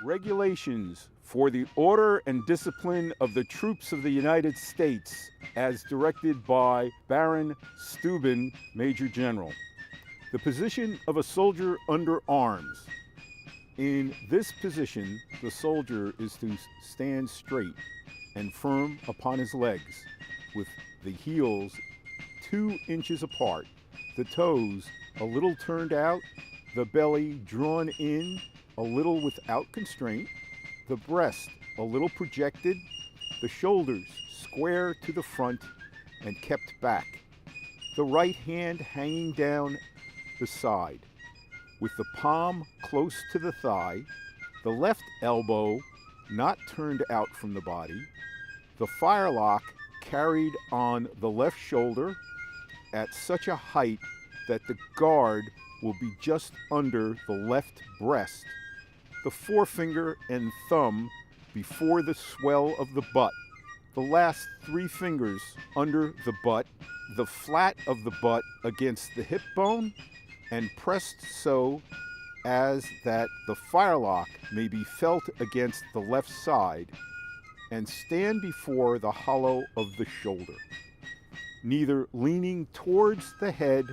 Regulations for the order and discipline of the troops of the United States as directed by Baron Steuben, Major General. The position of a soldier under arms. In this position, the soldier is to stand straight and firm upon his legs, with the heels 2 inches apart, the toes a little turned out, the belly drawn in a little without constraint, the breast a little projected, the shoulders square to the front and kept back, the right hand hanging down the side, with the palm close to the thigh, the left elbow not turned out from the body, the firelock carried on the left shoulder at such a height that the guard will be just under the left breast, the forefinger and thumb before the swell of the butt, the last 3 fingers under the butt, the flat of the butt against the hip bone, and pressed so as that the firelock may be felt against the left side, and stand before the hollow of the shoulder, neither leaning towards the head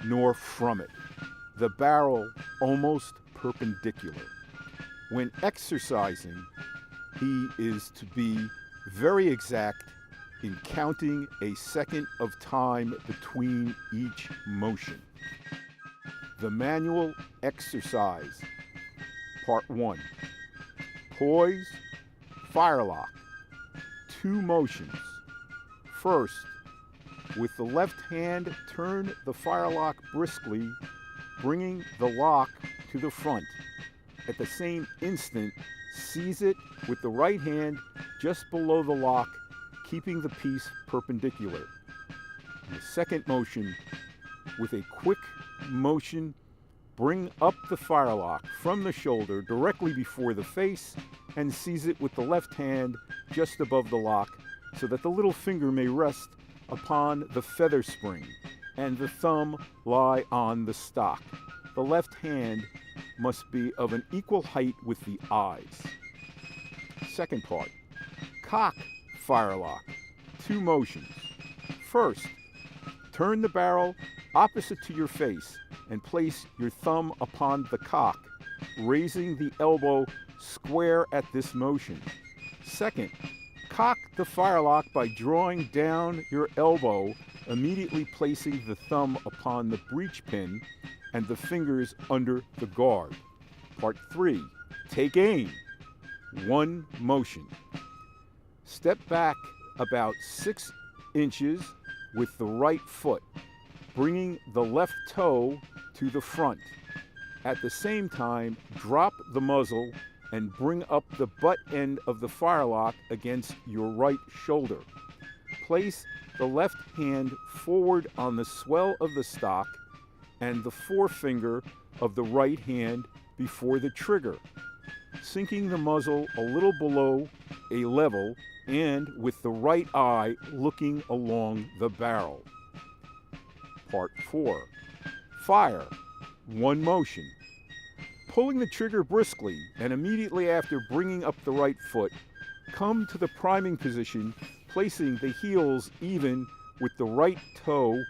nor from it, the barrel almost perpendicular. When exercising, he is to be very exact in counting a second of time between each motion. The manual exercise. Part 1. Poise, firelock. 2 motions. First, with the left hand, turn the firelock briskly, bringing the lock to the front. At the same instant, seize it with the right hand just below the lock, keeping the piece perpendicular. The second motion, with a quick motion, bring up the firelock from the shoulder directly before the face and seize it with the left hand just above the lock so that the little finger may rest upon the feather spring and the thumb lie on the stock. The left hand must be of an equal height with the eyes. Second part. Cock firelock. 2 motions. First, turn the barrel opposite to your face and place your thumb upon the cock, raising the elbow square at this motion. Second, cock the firelock by drawing down your elbow, immediately placing the thumb upon the breech pin and the fingers under the guard. Part 3. Take aim. 1 motion. Step back about 6 inches with the right foot, bringing the left toe to the front. At the same time, drop the muzzle and bring up the butt end of the firelock against your right shoulder. Place the left hand forward on the swell of the stock and the forefinger of the right hand before the trigger, sinking the muzzle a little below a level and with the right eye looking along the barrel. Part 4. Fire. 1 motion. Pulling the trigger briskly and immediately after bringing up the right foot, come to the priming position, placing the heels even with the right toe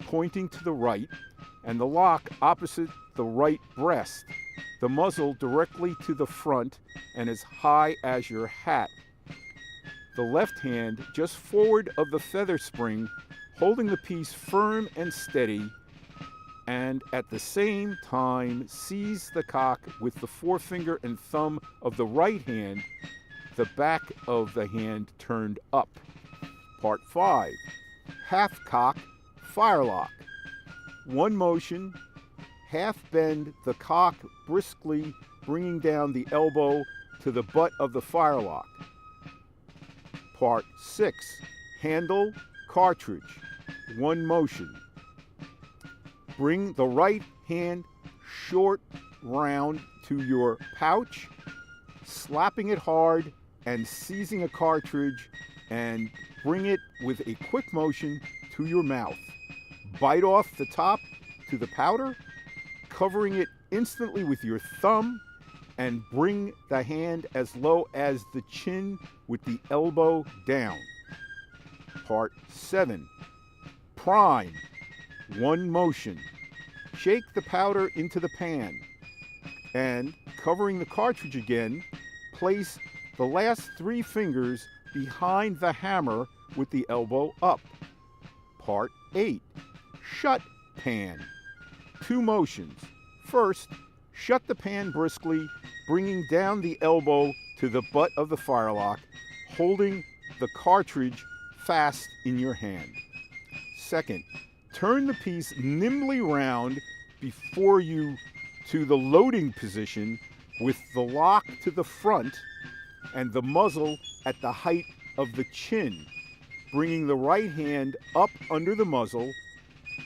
pointing to the right and the lock opposite the right breast, the muzzle directly to the front and as high as your hat. The left hand just forward of the feather spring, holding the piece firm and steady, and at the same time seize the cock with the forefinger and thumb of the right hand, the back of the hand turned up. Part 5. Half cock firelock. 1 motion. Half bend the cock briskly, bringing down the elbow to the butt of the firelock. Part 6. Handle cartridge. 1 motion. Bring the right hand short round to your pouch, slapping it hard and seizing a cartridge, and bring it with a quick motion to your mouth. Bite off the top to the powder, covering it instantly with your thumb and bring the hand as low as the chin with the elbow down. Part 7. Prime. One motion. Shake the powder into the pan, and covering the cartridge again, place the last 3 fingers behind the hammer with the elbow up. Part 8. Shut pan. 2 motions. First, shut the pan briskly, bringing down the elbow to the butt of the firelock, holding the cartridge fast in your hand. Second, turn the piece nimbly round before you to the loading position with the lock to the front and the muzzle at the height of the chin, bringing the right hand up under the muzzle,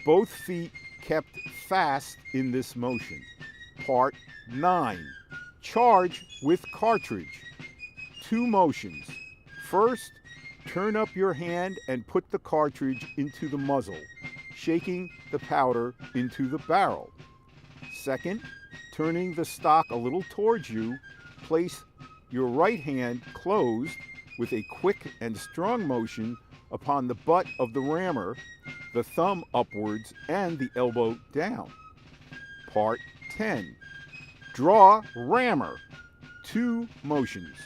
both feet kept fast in this motion. Part 9. Charge with cartridge. 2 motions. First, turn up your hand and put the cartridge into the muzzle, shaking the powder into the barrel. Second, turning the stock a little towards you, place your right hand closed with a quick and strong motion upon the butt of the rammer, the thumb upwards and the elbow down. Part 10. Draw rammer. 2 motions.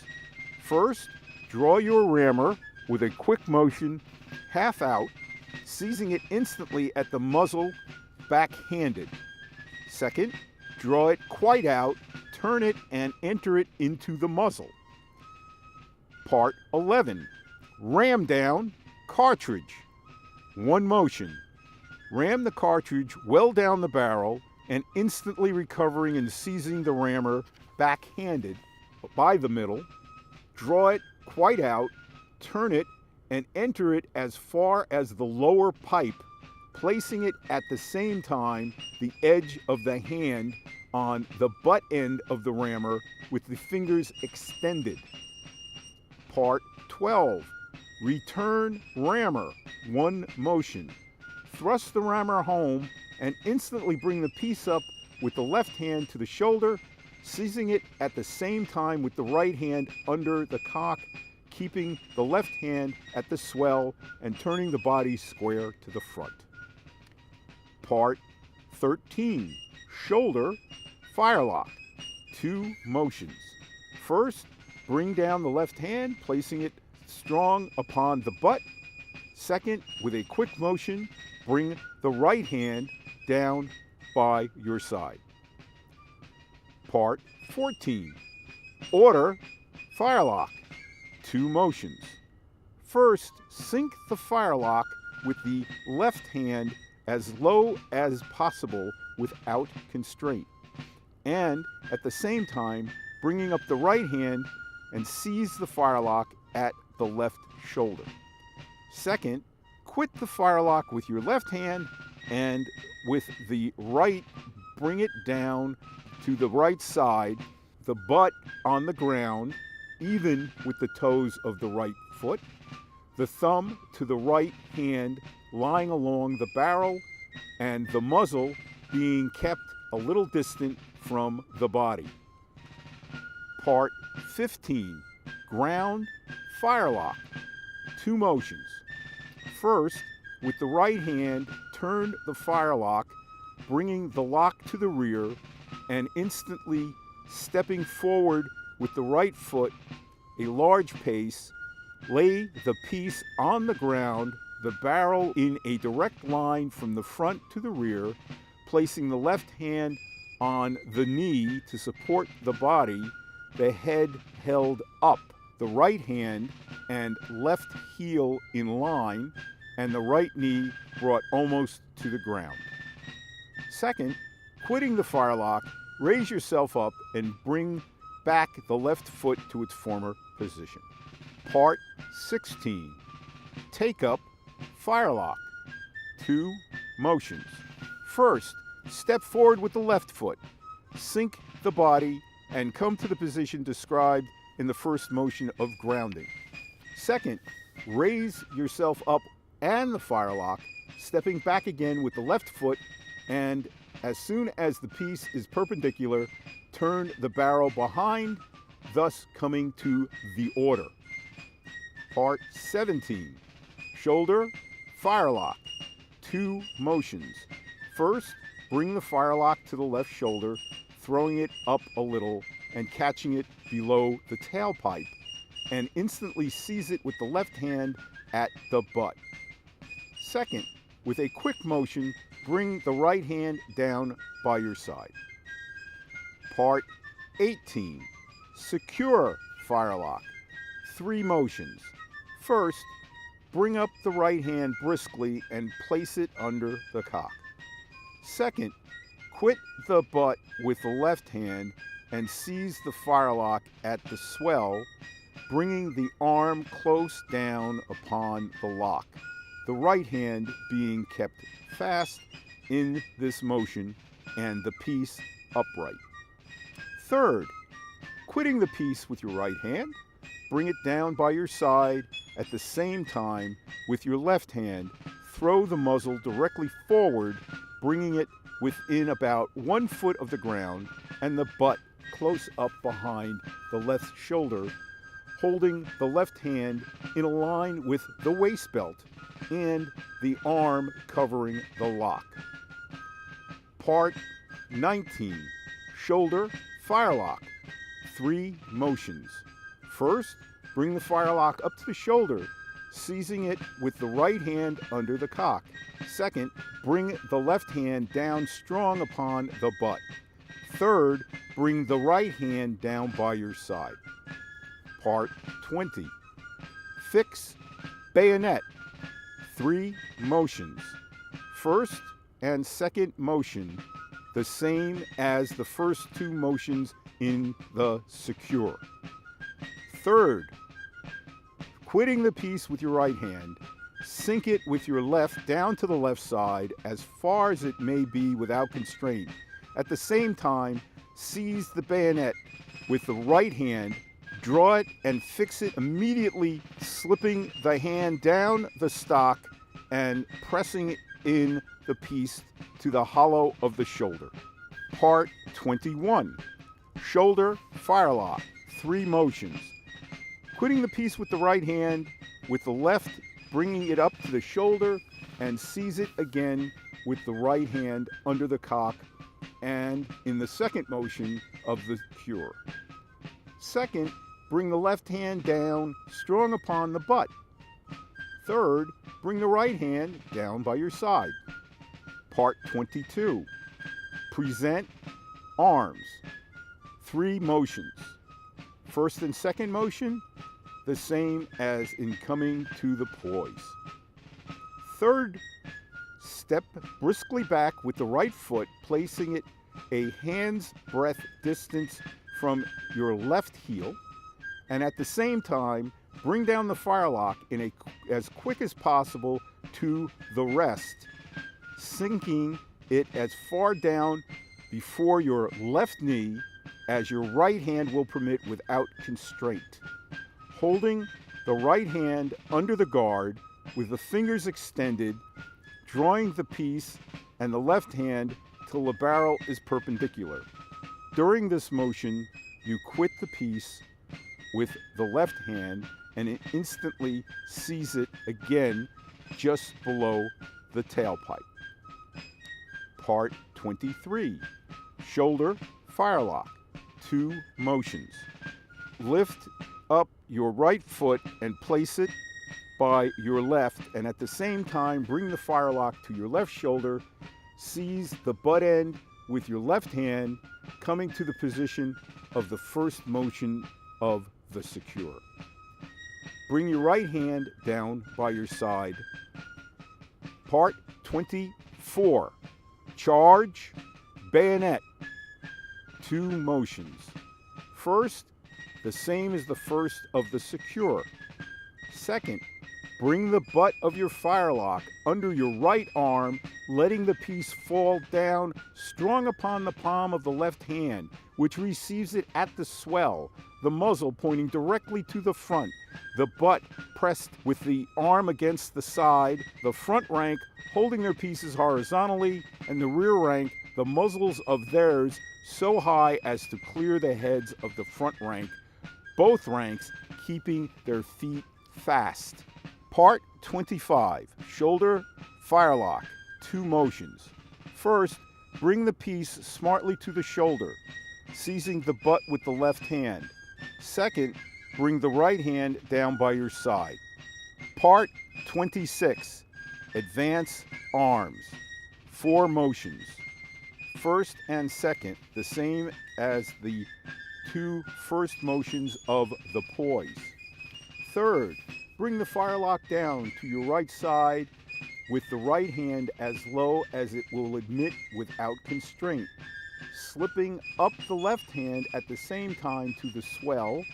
First, draw your rammer with a quick motion half out, seizing it instantly at the muzzle back-handed. Second, draw it quite out, turn it and enter it into the muzzle. Part 11. Ram down cartridge. 1 motion. Ram the cartridge well down the barrel and instantly recovering and seizing the rammer back-handed by the middle. Draw it quite out, turn it, and enter it as far as the lower pipe, placing it at the same time the edge of the hand on the butt end of the rammer with the fingers extended. Part 12. Return rammer. 1 motion. Thrust the rammer home and instantly bring the piece up with the left hand to the shoulder, seizing it at the same time with the right hand under the cock, keeping the left hand at the swell and turning the body square to the front. Part 13. Shoulder firelock. 2 motions. First, bring down the left hand, placing it strong upon the butt. Second, with a quick motion, bring the right hand down by your side. Part 14. Order firelock. 2 motions. First, sink the firelock with the left hand as low as possible without constraint, and at the same time bringing up the right hand and seize the firelock at the left shoulder. Second, quit the firelock with your left hand and with the right bring it down to the right side, the butt on the ground, even with the toes of the right foot, the thumb to the right hand lying along the barrel, and the muzzle being kept a little distant from the body. Part 15. Ground firelock. 2 motions. First, with the right hand, turn the firelock, bringing the lock to the rear, and instantly stepping forward with the right foot, a large pace, lay the piece on the ground, the barrel in a direct line from the front to the rear, placing the left hand on the knee to support the body, the head held up, the right hand and left heel in line, and the right knee brought almost to the ground. Second, quitting the firelock, raise yourself up and bring back the left foot to its former position. Part 16. Take up firelock. 2 motions. First, step forward with the left foot, sink the body, and come to the position described in the first motion of grounding. Second, raise yourself up and the firelock, stepping back again with the left foot, and as soon as the piece is perpendicular, turn the barrel behind, thus coming to the order. Part 17, shoulder, firelock, 2 motions. First, bring the firelock to the left shoulder, throwing it up a little and catching it below the tailpipe, and instantly seize it with the left hand at the butt. Second, with a quick motion, bring the right hand down by your side. Part 18, secure firelock, 3 motions. First, bring up the right hand briskly and place it under the cock. Second, quit the butt with the left hand and seize the firelock at the swell, bringing the arm close down upon the lock, the right hand being kept fast in this motion and the piece upright. Third, quitting the piece with your right hand, bring it down by your side. At the same time, with your left hand, throw the muzzle directly forward, bringing it within about 1 foot of the ground and the butt close up behind the left shoulder, holding the left hand in a line with the waist belt and the arm covering the lock. Part 19, shoulder, firelock, 3 motions. First, bring the firelock up to the shoulder, seizing it with the right hand under the cock. Second, bring the left hand down strong upon the butt. Third, bring the right hand down by your side. Part 20, fix bayonet, 3 motions. First and second motion, the same as the first 2 motions in the secure. Third, quitting the piece with your right hand, sink it with your left down to the left side as far as it may be without constraint. At the same time, seize the bayonet with the right hand, draw it and fix it immediately, slipping the hand down the stock and pressing in the piece to the hollow of the shoulder. Part 21, shoulder, firelock, 3 motions. Quitting the piece with the right hand, with the left bringing it up to the shoulder, and seize it again with the right hand under the cock and in the second motion of the cure. Second, bring the left hand down strong upon the butt. Third, bring the right hand down by your side. Part 22, present arms, 3 motions. First and second motion, the same as in coming to the poise. Third, step briskly back with the right foot, placing it a hand's breadth distance from your left heel, and at the same time, bring down the firelock as quick as possible to the rest, sinking it as far down before your left knee as your right hand will permit without constraint. Holding the right hand under the guard with the fingers extended, drawing the piece and the left hand till the barrel is perpendicular. During this motion, you quit the piece with the left hand and instantly seize it again just below the tailpipe. Part 23, shoulder, firelock, 2 motions. Lift up your right foot and place it by your left, and at the same time bring the firelock to your left shoulder. Seize the butt end with your left hand, coming to the position of the first motion of the secure. Bring your right hand down by your side. Part 24, charge, bayonet, 2 motions. First, the same as the first of the secure. Second, bring the butt of your firelock under your right arm, letting the piece fall down strong upon the palm of the left hand, which receives it at the swell, the muzzle pointing directly to the front, the butt pressed with the arm against the side, the front rank holding their pieces horizontally, and the rear rank, the muzzles of theirs so high as to clear the heads of the front rank, both ranks keeping their feet fast. Part 25, shoulder firelock, 2 motions. First, bring the piece smartly to the shoulder, seizing the butt with the left hand. Second, bring the right hand down by your side. Part 26, advance arms, 4 motions. First and second, the same as the 2 first motions of the poise. Third, bring the firelock down to your right side with the right hand as low as it will admit without constraint, slipping up the left hand at the same time to the swell,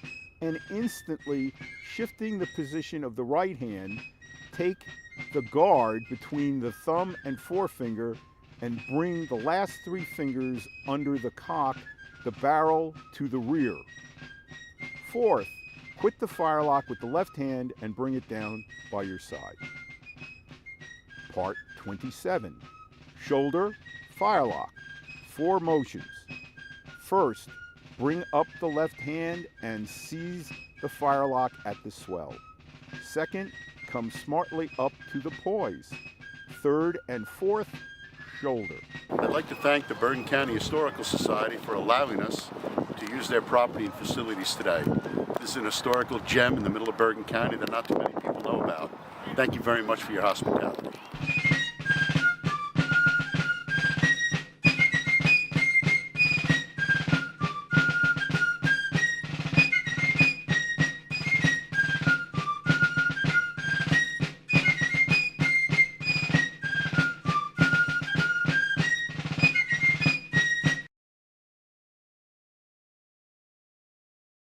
and instantly shifting the position of the right hand. Take the guard between the thumb and forefinger and bring the last 3 fingers under the cock, the barrel to the rear. Fourth, quit the firelock with the left hand and bring it down by your side. Part 27, shoulder firelock, 4 motions. First, bring up the left hand and seize the firelock at the swell. Second, come smartly up to the poise. Third and fourth, shoulder. I'd like to thank the Bergen County Historical Society for allowing us to use their property and facilities today. This is an historical gem in the middle of Bergen County that not too many people know about. Thank you very much for your hospitality.